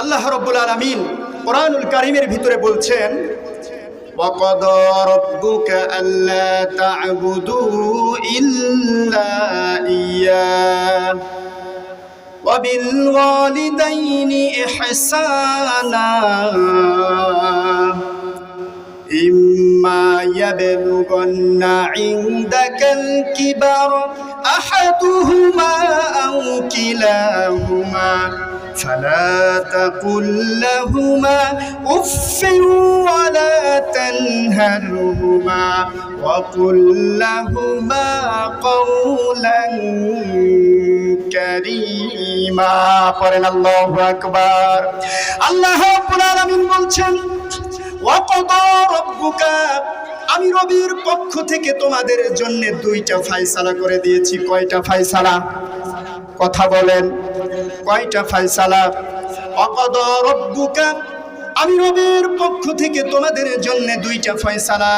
আল্লাহ রাব্বুল আলামিন কোরআনুল কারীমের ভিতরে বলছেন, وَقَضَى رَبُّكَ أَلَّا تَعْبُدُوا إِلَّا إِيَّاهُ وَبِالْوَالِدَيْنِ إِحْسَانًا إِمَّا يَبْلُغَنَّ عِندَكَ الْكِبَرَ أَحَدُهُمَا أَوْ كِلَاهُمَا فَلَا تَقُل لَّهُمَا أُفٍّ وَلَا تَنْهَرْهُمَا وَقُل لَّهُمَا قَوْلًا كَرِيمًا। পড়েন আল্লাহু আকবার। আল্লাহ রাব্বুল আলামিন বলছেন, ওয়াকাদা রাব্বুকা, আমি রবের পক্ষ থেকে তোমাদের জন্য দুইটা ফয়সালা করে দিয়েছি। কয়টা ফয়সালা? কথা বলেন, কয়টা ফয়সালা? ওয়াকাদা রাব্বুকা, আমি রবের পক্ষ থেকে তোমাদের জন্য দুইটা ফয়সালা।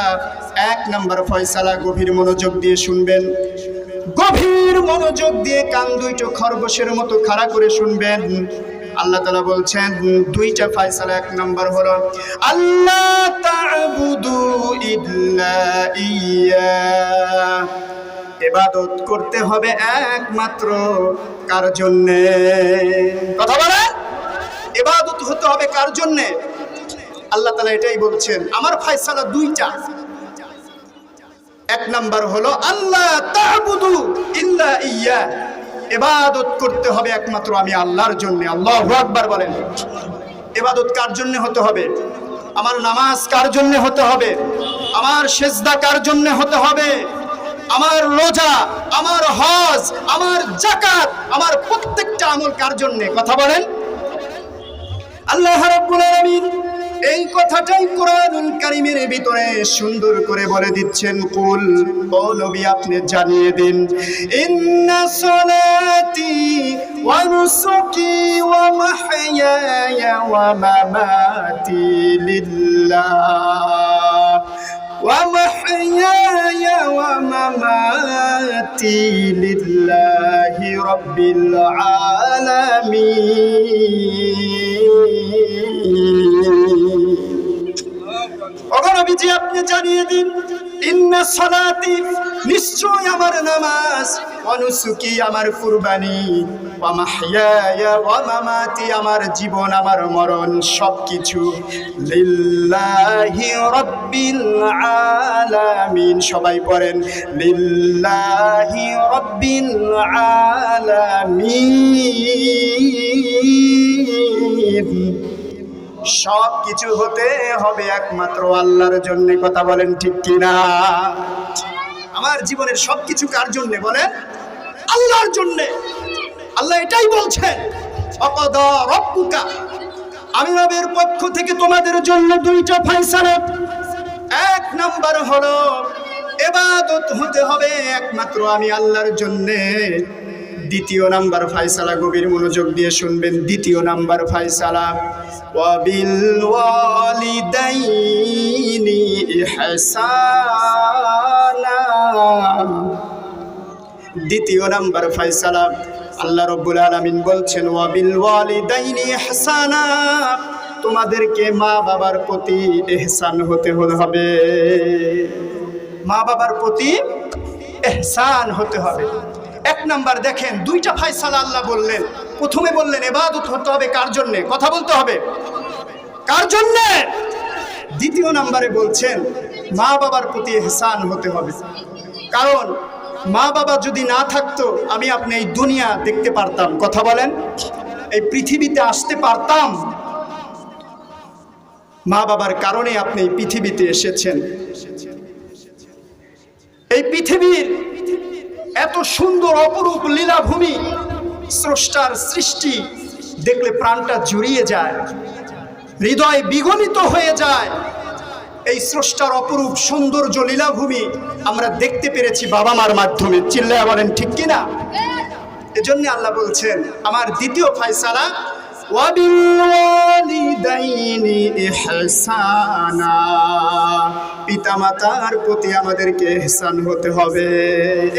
এক নাম্বার ফয়সালা, গভীর মনোযোগ দিয়ে শুনবেন, গভীর মনোযোগ দিয়ে কান দুইটো খরগোশের মতো খাড়া করে শুনবেন। আল্লাহ তাআলা বলছেন দুইটা ফয়সালা। এক নাম্বার হলো আল্লাহ তা'বুদু ইল্লা ইয়্যা, ইবাদত করতে হবে একমাত্র কার জন্য? কথা বলেন, ইবাদত হতে হবে কার জন্য? আল্লাহ তাআলা এটাই বলছেন। আমার ফয়সালা দুইটা। এক নাম্বার হলো আল্লাহ তা'বুদু ইল্লা ইয়্যা, ইবাদত করতে হবে একমাত্র আমি আল্লাহর জন্য। আল্লাহু আকবার বলেন। ইবাদত কার জন্য হতে হবে? আমার নামাজ কার জন্য হতে হবে? আমার সিজদা কার জন্য হতে হবে? আমার রোজা, আমার হজ, আমার যাকাত, আমার প্রত্যেকটা আমল কার জন্য? কথা বলেন। আল্লাহ রাব্বুল আলামিন এই কথাটাই কোরআনুল কারীমের ভিতরে সুন্দর করে বলে দিচ্ছেন। কুল, ও নবী আপনি জানিয়ে দিন, ইন্না সলাতি ওয়া নুসুকি ওয়া মাহইয়ায়া ওয়া মামাতি লিল্লাহ ওয়া মাহইয়ায়া ওয়া মামাতি লিল্লাহি রাব্বিল আলামিন। নবীজি আপনি জানিয়ে দিন, ইন্না সলাতি, নিশ্চয় আমার নামাজ, ওয়া নুসুকি আমার কুরবানি, ওয়া মাহইয়ায়া ওয়া মামাতি আমার জীবন আমার মরণ সবকিছু লিল্লাহি রাব্বিল আলামিন। সবাই পড়েন, লিল্লাহি রাব্বিল আলামিন। সব কিছু হতে হবে একমাত্র আল্লাহর জন্য। কথা বলেন ঠিক কিনা? আমার জীবনের সবকিছু কার জন্য বলেন? আল্লাহর জন্য। আল্লাহ এটাই বলছেন, ওয়াকাদা রাব্বুকা, আমি রবের পক্ষ থেকে তোমাদের জন্য দুইটা ফয়সালা। এক নাম্বার হলো ইবাদত হতে হবে একমাত্র আমি আল্লাহর জন্য। দ্বিতীয় নাম্বার ফয়সালা, গভীর মনোযোগ দিয়ে শুনবেন। দ্বিতীয় নাম্বার ফয়সালা, ওয়াবিল ওয়ালিদাইনি ইহসানা। দ্বিতীয় নাম্বার ফয়সালা, আল্লাহ রাব্বুল আলামিন বলছেন, ওয়াবিল ওয়ালিদাইনি ইহসানা, তোমাদেরকে মা বাবার প্রতি ইহসান হতে হবে। মা বাবার প্রতি ইহসান হতে হবে। এক নাম্বার দেখেন, দুইটা ফয়সালা আল্লাহ বললেন। প্রথমে বললেন ইবাদত হতে হবে কার জন্য? কথা বলতে হবে কার জন্য? দ্বিতীয় নাম্বারে বলছেন মা বাবার প্রতি ইহসান হতে হবে। কারণ মা বাবা যদি না থাকতো আমি আপনি এই দুনিয়া দেখতে পারতাম? কথা বলেন, এই পৃথিবীতে আসতে পারতাম? মা বাবার কারণে আপনি এই পৃথিবীতে এসেছেন। এই পৃথিবীর এত সুন্দর অপরূপ লীলাভূমি, স্রষ্টার সৃষ্টি দেখলে প্রাণটা জুড়িয়ে যায়, হৃদয় বিগলিত হয়ে যায়। এই স্রষ্টার অপরূপ সৌন্দর্য লীলাভূমি আমরা দেখতে পেরেছি বাবা মার মাধ্যমে। চিল্লায়া বলেন ঠিক কিনা? এজন্য আল্লাহ বলছেন আমার দ্বিতীয় ফয়সালা, ওয়াবিল ওয়ালিদাইনি ইহসানা, পিতামাতার প্রতি আমাদেরকে ইহসান হতে হবে।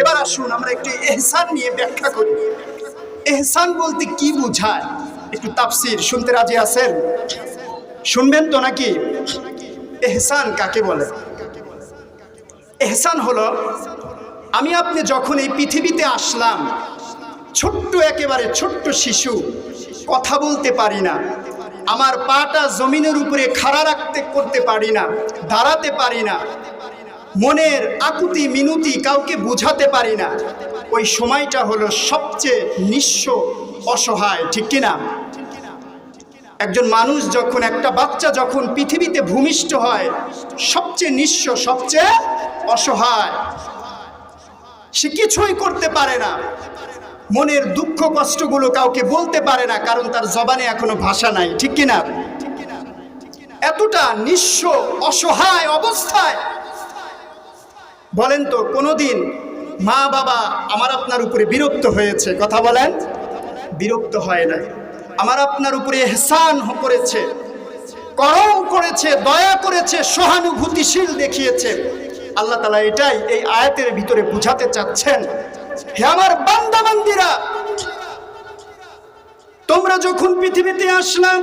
এবার আসুন আমরা একটু ইহসান নিয়ে ব্যাখ্যা করি। ইহসান বলতে কি বোঝায়? একটু তাফসীর শুনতে রাজি আছেন? শুনবেন তো নাকি? ইহসান কাকে বলে? ইহসান হলো আমি আপনি যখন এই পৃথিবীতে আসলাম, ছোট্ট একেবারে ছোট্ট শিশু, কথা বলতে পারি না, আমার পাটা জমিনের উপরে খাড়া করতে পারি না, দাঁড়াতে পারি না, মনের আকুতি মিনতি কাউকে বোঝাতে পারি না, ওই সময়টা হলো সবচেয়ে নিঃস্ব অসহায়, ঠিক কিনা? একজন মানুষ যখন, একটা বাচ্চা যখন পৃথিবীতে ভূমিষ্ঠ হয়, সবচেয়ে নিঃস্ব, সবচেয়ে অসহায়, সে কিছুই করতে পারে না, মনের দুঃখ কষ্টগুলো কাউকে বলতে পারে না, কারণ তার জবানে এখনো ভাষা নাই, ঠিক কিনা? এতটা নিঃস্ব অসহায় অবস্থায়, বলেন তো কোনোদিন মা বাবা আমার আপনার উপরে বিরক্ত হয়েছে? কথা বলেন, বিরক্ত হয় না। আমার আপনার উপরে ইহসান করেছে, করম করেছে, দয়া করেছে, সহানুভূতিশীল দেখিয়েছে। আল্লাহ তাআলা এটাই এই আয়াতের ভিতরে বুঝাতে চাচ্ছেন, হে আমার বান্দা বান্দীরা, তোমরা যখন পৃথিবীতে আসলাম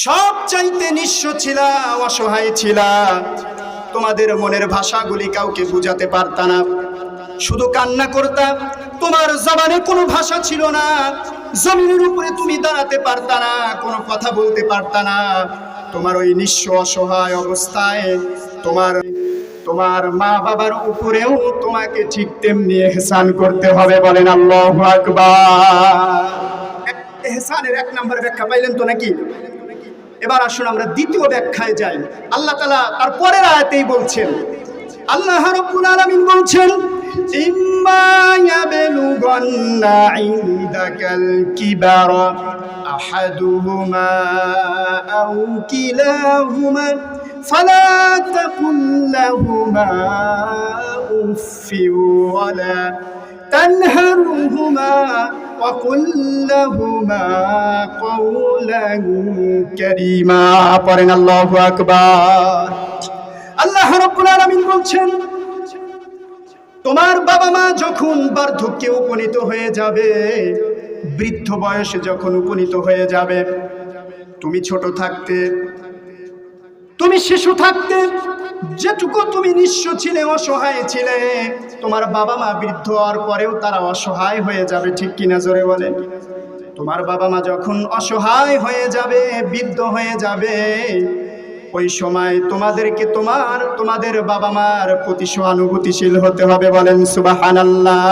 সব চাইতে নিঃস্ব ছিলা, অসহায় ছিলা, তোমাদের মনের ভাষাগুলি কাউকে বুঝাতে পারতা না, শুধু কান্না করতা, তোমার জবানে কোনো ভাষা ছিল না, জমিনের উপরে তুমি দাঁড়াতে পারতা না, কোনো কথা বলতে পারতা না। তোমার ওই নিঃস্ব অসহায় অবস্থায় তোমার মা বাবার উপরেও তোমাকে ঠিক তেমনি ইহসান করতে হবে। বলেন আল্লাহু আকবার। ইহসানের এক নম্বর ব্যাখ্যা পাইলেন তো নাকি? এবার আসুন আমরা দ্বিতীয় ব্যাখ্যায় যাই। আল্লাহ তাআলা তার পরের আয়াতেই বলছেন, আল্লাহ রাব্বুল আলামিন বলছেন, ইম্মা ইয়াবলুগান্না ইনদাকাল কিবারা আহাদুহুমা আও কিলাহুমা ফালা তাকুল লাহুমা উফফি ওয়ালা তানহারহুমা وقل لهما قولا كريما। পড়েন আল্লাহু আকবার। আল্লাহ রাব্বুল আলামিন বলছেন, তোমার বাবা মা যখন বার্ধক্যে উপনীত হয়ে যাবে, বৃদ্ধ বয়সে যখন উপনীত হয়ে যাবে, তুমি ছোট থাকতে, তুমি শিশু থাকতে যেটুকু তুমি নিঃস্ব ছিলে, অসহায় ছিলে, তোমার বাবা মা বৃদ্ধ হওয়ার পরেও তারা অসহায় হয়ে যাবে, ঠিক কিনা? জোরে বলেন। তোমার বাবা মা যখন অসহায় হয়ে যাবে, বৃদ্ধ হয়ে যাবে, ওই সময় তোমাদেরকে তোমাদের বাবা মার প্রতি সহানুভূতিশীল হতে হবে। বলেন সুবহানাল্লাহ।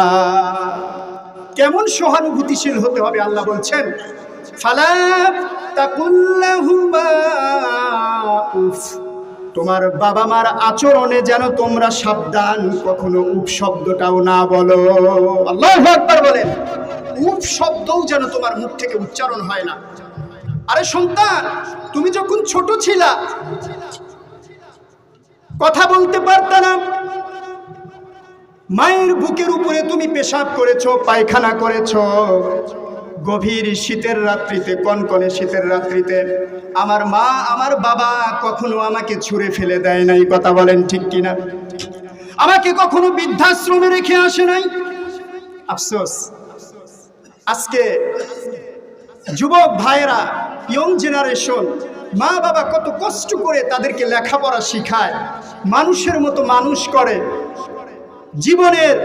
কেমন সহানুভূতিশীল হতে হবে? আল্লাহ বলছেন, ফালা তাকুল লাহুমা উফ, তোমার বাবা মার আচরণে যেন তোমরা সাবধান, কখনো উফ শব্দটাও না বলো। আল্লাহু আকবার বলেন। উফ শব্দও যেন তোমার মুখ থেকে উচ্চারণ হয় না। আরে সন্তান, তুমি যখন ছোট ছিলা, কথা বলতে পারতা না, মায়ের বুকের উপরে তুমি পেশাব করেছো, পায়খানা করেছো, গভীর শীতের রাত্রিতে, কনকনে শীতের রাত্রিতে আমার মা আমার বাবা কখনো আমাকে ছুঁড়ে ফেলে দেয় নাই। কথা বলেন ঠিক কিনা? আমাকে কখনো বৃদ্ধাশ্রমে রেখে আসে নাই। আফসোস, আজকে যুবক ভাইয়েরা, ইয়ং জেনারেশন, মা বাবা কত কষ্ট করে তাদেরকে লেখাপড়া শিখায়, মানুষের মতো মানুষ করে, জীবনের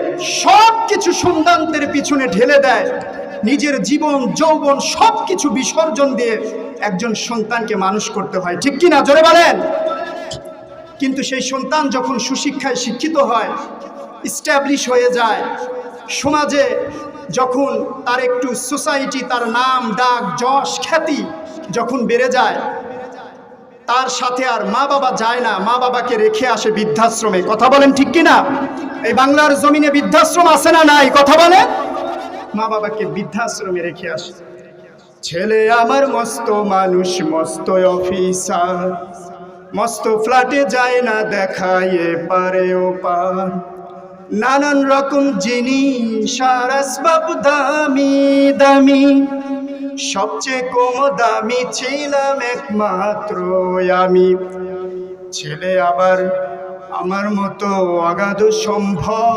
সব কিছু সন্তানদের পিছনে ঢেলে দেয়, নিজের জীবন যৌবন সব কিছু বিসর্জন দিয়ে একজন সন্তানকে মানুষ করতে হয়, ঠিক কিনা? জোরে বলেন। কিন্তু সেই সন্তান যখন সুশিক্ষায় শিক্ষিত হয়, ইস্টাবলিশ হয়ে যায় সমাজে, যখন তার একটু সোসাইটি, তার নাম ডাক যশ খ্যাতি যখন বেড়ে যায়, তার সাথে আর মা বাবা যায় না, মা বাবাকে রেখে আসে বৃদ্ধাশ্রমে। কথা বলেন ঠিক কিনা? এই বাংলার জমিনে বৃদ্ধাশ্রম আছে না নাই? কথা বলেন। মা বাবাকে বৃদ্ধাশ্রমে রেখে আসে। ছেলে আমার মস্ত মানুষ, মস্ত অফিসার, মস্ত ফ্ল্যাটে যায় না দেখায় পারে ও পার, নানান রকম জিনিস আর আসবাব দামি দামি, সবচেয়ে কম দামি ছিলাম একমাত্র আমি। ছেলে আবার আমার মতো অগাধ সম্ভব,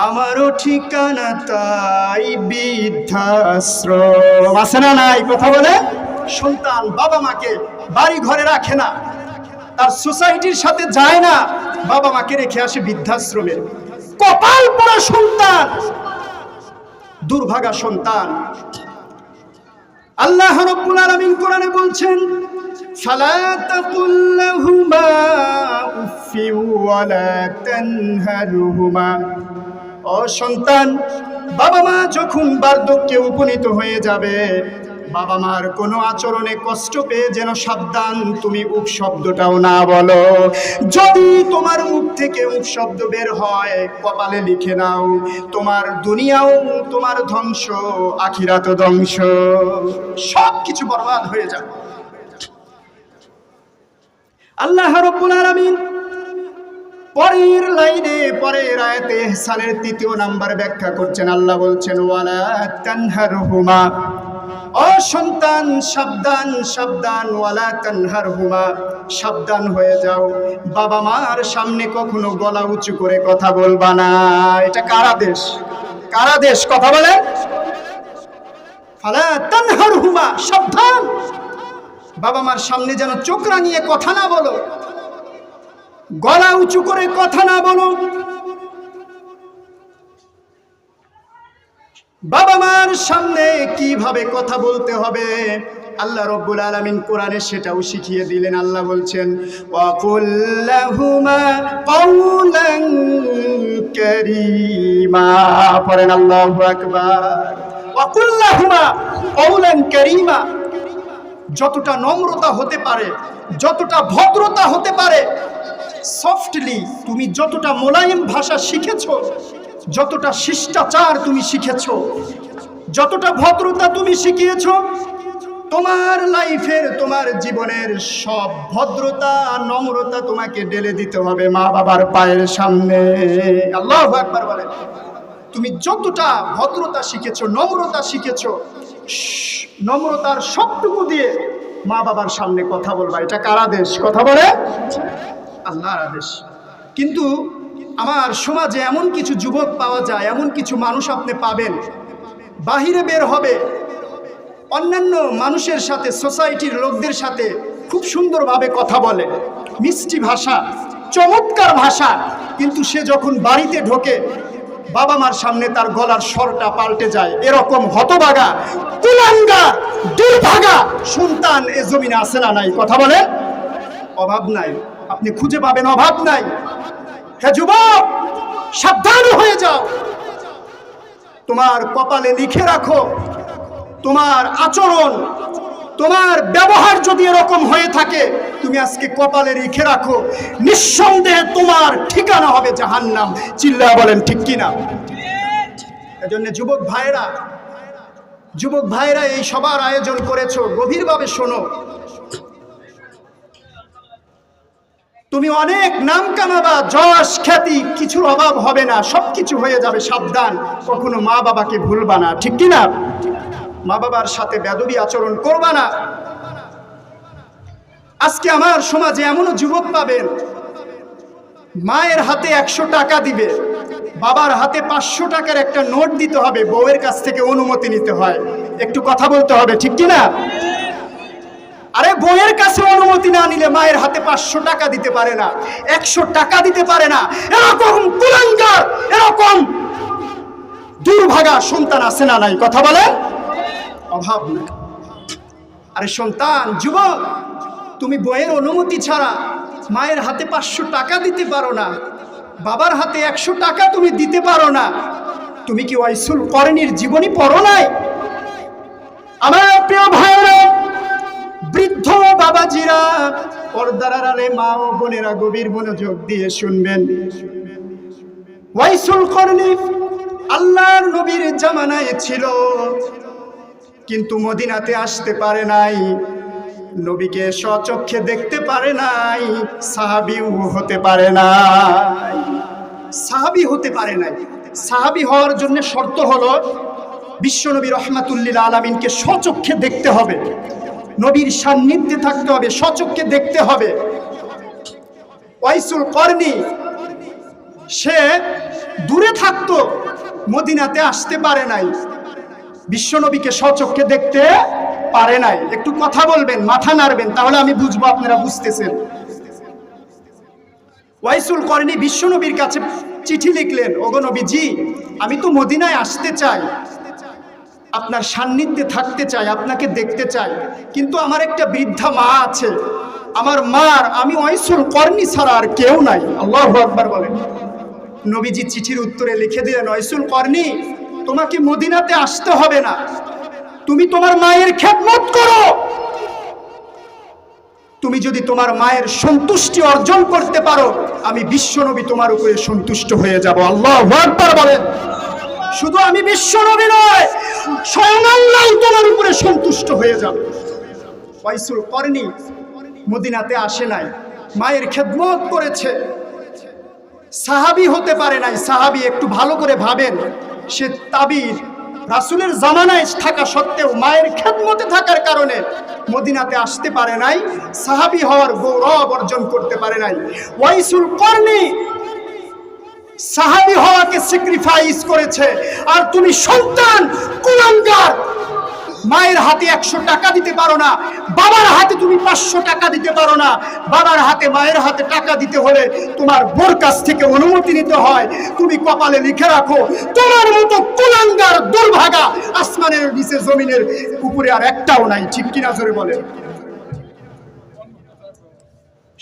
আমারও ঠিকানা তাই বৃদ্ধাশ্রম। আছে না নাই কথা বলে? সন্তান বাবা মাকে বাড়ি ঘরে রাখে না, তার সোসাইটির সাথে যায় না, বাবা মাকে রেখে আসে বৃদ্ধাশ্রমে। কপাল পোড়া সন্তান, দুর্ভাগা সন্তান। আল্লাহ রাব্বুল আলামিন কোরআনে বলছেন, ফালা তাকুল লাহুমা উফি ওয়ালা তানহারহুমা। ও সন্তান, বাবা মা যখন বার্ধক্যে উপনীত হয়ে যাবে, বাবা মার কোনো আচরণে কষ্ট পেয়ে যেন সাবধান তুমি উফ শব্দটাও না বলো। যদি তোমার মুখ থেকে উফ শব্দ বের হয়, কপালে লিখে নাও, তোমার দুনিয়াও তোমার ধ্বংস, আখিরাতও ধ্বংস, সব কিছু বরবাদ হয়ে যাবে। আল্লাহ রাব্বুল আলামিন পরের লাইনে, পরের আয়াতে ইহসানের ৩য় নাম্বার ব্যাখ্যা করছেন। আল্লাহ বলছেন, ওয়ালা তানহারহুমা। ও সন্তান সাবধান, সাবধান, ওয়ালা তানহারহুমা, সাবধান হয়ে যাও, বাবা মার সামনে কখনো গলা উঁচু করে কথা বলবা না। এটা কার আদেশ? কার আদেশ? কথা বলে। ফালা তানহারহুমা, সাবধান, বাবা মার সামনে যেন চোখ রাঙিয়ে কথা না বলো, গলা উঁচু করে কথা না বলো। বাবা মার সামনে কিভাবে কথা বলতে হবে আল্লাহ রাব্বুল আলামিন কোরআনে সেটাও শিখিয়ে দিলেন। আল্লাহ বলছেন, ওয়াকুল লাহুমা কাওলান কারীমা। পড়েন আল্লাহু আকবার। ওয়াকুল লাহুমা কাওলান কারীমা। যতটা নম্রতা হতে পারে, যতটা ভদ্রতা হতে পারে, সফটলি তুমি যতটা মোলায়েম ভাষা শিখেছো, যতটা শিষ্টাচার তুমি শিখেছো, যতটা ভদ্রতা তুমি শিখিয়েছো, তোমার লাইফের, তোমার জীবনের সব ভদ্রতা নম্রতা তোমাকে ঢেলে দিতে হবে মা বাবার পায়ের সামনে। আল্লাহু আকবার বলেন। তুমি যতটা ভদ্রতা শিখেছো, নম্রতা শিখেছো, নম্রতার সবটুকু দিয়ে মা বাবার সামনে কথা বলবা। এটা কার আদেশ? কথা বলে। আল্লাহর আদেশ। কিন্তু আমার সমাজে এমন কিছু যুবক পাওয়া যায়, এমন কিছু মানুষ আপনি পাবেন, বাহিরে বের হবে, অন্যান্য মানুষের সাথে, সোসাইটির লোকদের সাথে খুব সুন্দরভাবে কথা বলে, মিষ্টি ভাষা, চমৎকার ভাষা, কিন্তু সে যখন বাড়িতে ঢোকে, বাবা মার সামনে তার গলার স্বরটা পাল্টে যায়। এরকম হতভাগা, কুলাঙ্গার, দুর্ভাগা সন্তান এ জমিনে আছে না নাই? কথা বলে। অভাব নাই, আপনি খুঁজে পাবেন, অভাব নাই। হে যুবক, সাবধান হয়ে যাও। তোমার কপালে লিখে রাখো, তোমার আচরণ, তোমার ব্যবহার যদি এরকম হয়ে থাকে, তুমি আজকে কপালে লিখে রাখো, নিঃসন্দেহে তোমার ঠিকানা হবে জাহান্নাম। চিল্লায়া বলেন ঠিক কিনা? এজন্য যুবক ভাইরা, যুবক ভাইরা এই সবার আয়োজন করেছো, গভীরভাবে শোনো। তুমি অনেক নাম কামাবা, যশ খ্যাতি, কিছুর অভাব হবে না, সবকিছু হয়ে যাবে। সাবধান, কখনো মা বাবাকে ভুলবা না। ঠিক কিনা? মা বাবার সাথে বেয়াদবি আচরণ করবা না। আজকে আমার সমাজে এমনও যুবক পাবেন, মায়ের হাতে 100 টাকা দিবে, বাবার হাতে 500 টাকার একটা নোট দিতে হবে, বউয়ের কাছ থেকে অনুমতি নিতে হয়, একটু কথা বলতে হবে। ঠিক কিনা? আরে বউয়ের কাছে অনুমতি না নিলে মায়ের হাতে 500 টাকা দিতে পারে না, 100 টাকা দিতে পারে না। এরকম কুলাঙ্গার, এরকম দুর্ভাগা সন্তান আছে না নাই? কথা বলে। অভাব নেই। আরে সন্তান, যুবক, তুমি বউয়ের অনুমতি ছাড়া মায়ের হাতে 500 টাকা দিতে পারো না, বাবার হাতে 100 টাকা তুমি দিতে পারো না। তুমি কি ওয়াইসুল করণীর জীবনী পড়ো নাই? আমার প্রিয় ভাইরা, বৃদ্ধ বাবাজিরা, পর্দার আড়ালে মা ও বোনেরা গভীর মনোযোগ দিয়ে শুনবেন। ওয়াইসুল করণী আল্লাহর নবীর জামানায় ছিল, কিন্তু মদিনাতে আসতে পারে নাই, নবীকে স্বচক্ষে দেখতে পারে নাই, সাহাবীও হতে পারে নাই। সাহাবী হতে পারে নাই। সাহাবী হওয়ার জন্য শর্ত হলো বিশ্বনবী রহমাতুল্লিল আলামিনকে স্বচক্ষে দেখতে হবে, নবীর সান্নিধ্যে থাকতে হবে, স্বচক্ষে দেখতে হবে। ওয়াইসুল করণী সে দূরে থাকতো, মদিনাতে আসতে পারে নাই, বিশ্বনবীকে স্বচক্ষে দেখতে পারে নাই। একটু কথা বলবেন, মাথা নাড়বেন, তাহলে আমি বুঝবো আপনারা বুঝতেছেন। ওয়াইসুল করনি বিশ্বনবীর কাছে চিঠি লিখলেন, ওগো নবীজি, আমি তো মদিনায় আসতে চাই, আপনার সান্নিধ্যে থাকতে চাই, আপনাকে দেখতে চাই, কিন্তু আমার একটা বৃদ্ধা মা আছে, আমার মার আমি ওয়াইসুল করনি ছাড়া আর কেউ নাই। আল্লাহু আকবার বলেন। নবীজি চিঠির উত্তরে লিখে দিলেন, ওয়াইসুল করনি, তোমাকে মদিনাতে আসতে হবে না, তুমি তোমার মায়ের খেদমত করো। তুমি যদি তোমার মায়ের সন্তুষ্টি অর্জন করতে পারো, আমি বিশ্বনবী তোমার উপরে সন্তুষ্ট হয়ে যাব। আল্লাহু আকবার বলেন। শুধু আমি বিশ্বনবী নয়, স্বয়ং আল্লাহ তোমার উপরে সন্তুষ্ট হয়ে যাবে। ওয়াইসুল করনি মদিনাতে আসে নাই, মায়ের খেদমত করেছে, সাহাবী হতে পারে নাই। সাহাবী একটু ভালো করে ভাবেন, সে তাবির রাসূলের জামানায় থাকা সত্ত্বেও মায়ের খেদমতে থাকার কারণে মদিনাতে আসতে পারে নাই, সাহাবী হওয়ার গৌরব অর্জন করতে পারে নাই। ওয়াইসুল করনি সাহাবী হওয়াকে স্যাক্রিফাইস করেছে, আর তুমি সন্তান কুলাঙ্গার, মায়ের হাতে 100 টাকা দিতে পারো না, বাবার হাতে তুমি 500 টাকা দিতে পারো না। বাবার হাতে মায়ের হাতে টাকা দিতে হলে তোমার বোর কাছ থেকে অনুমতি নিতে হয়। তুমি কপালে লিখে রাখো, তোমার মতো কুলাঙ্গার দুর্ভাগা আসমানের নিচে জমিনের উপরে আর একটাও নাই। ঠিক কিনা জোরে বলেন।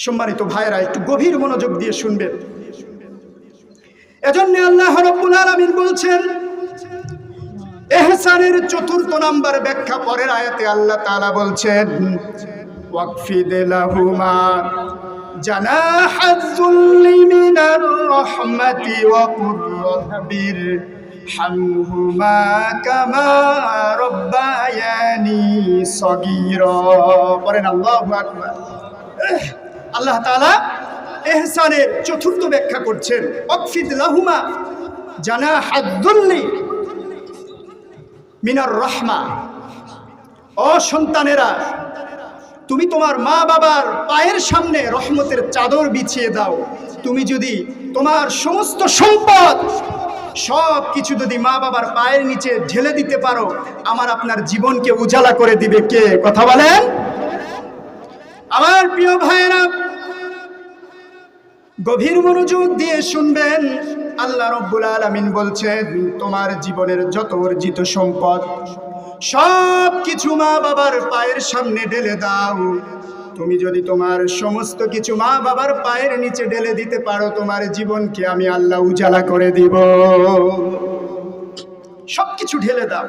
সম্মানিত ভাইরা, একটু গভীর মনোযোগ দিয়ে শুনবেন। এজন্য আল্লাহ রাব্বুল আলামিন বলছেন, ইহসানের 4th নাম্বার ব্যাখ্যা পরের আয়াতে আল্লাহ তাআলা বলছেন, ওয়াকফিদ লাহুমা জানাহাজ যুল্লি মিনার রাহমাতি ওয়া কুর রাব্বির হামহুমা কামা রাব্বায়ানি সগীরা। পড়েন আল্লাহু আকবার। আল্লাহ তাআলা ইহসানের 4th ব্যাখ্যা করছেন, ওয়াকফিদ লাহুমা জানাহাজ যুল্লি মিনার রহমা। ও সন্তানেরা, তুমি তোমার মা বাবার পায়ের সামনে রহমতের চাদর বিছিয়ে দাও। তুমি যদি তোমার সমস্ত সম্পদ সব কিছু যদি মা বাবার পায়ের নিচে ঢেলে দিতে পারো, আমার আপনার জীবনকে উজালা করে দিবে কে? কথা বলেন। আমার প্রিয় ভাইয়েরা, গভীর মনোযোগ দিয়ে শুনবেন। আল্লাহ রাব্বুল আলামিন বলছেন, তোমার জীবনের যত অর্জিত সম্পদ সব কিছু মা বাবার পায়ের সামনে ঢেলে দাও। তুমি যদি তোমার সমস্ত কিছু মা বাবার পায়ের নিচে ঢেলে দিতে পারো, তোমার জীবনকে আমি আল্লাহ উজালা করে দিব। সব কিছু ঢেলে দাও।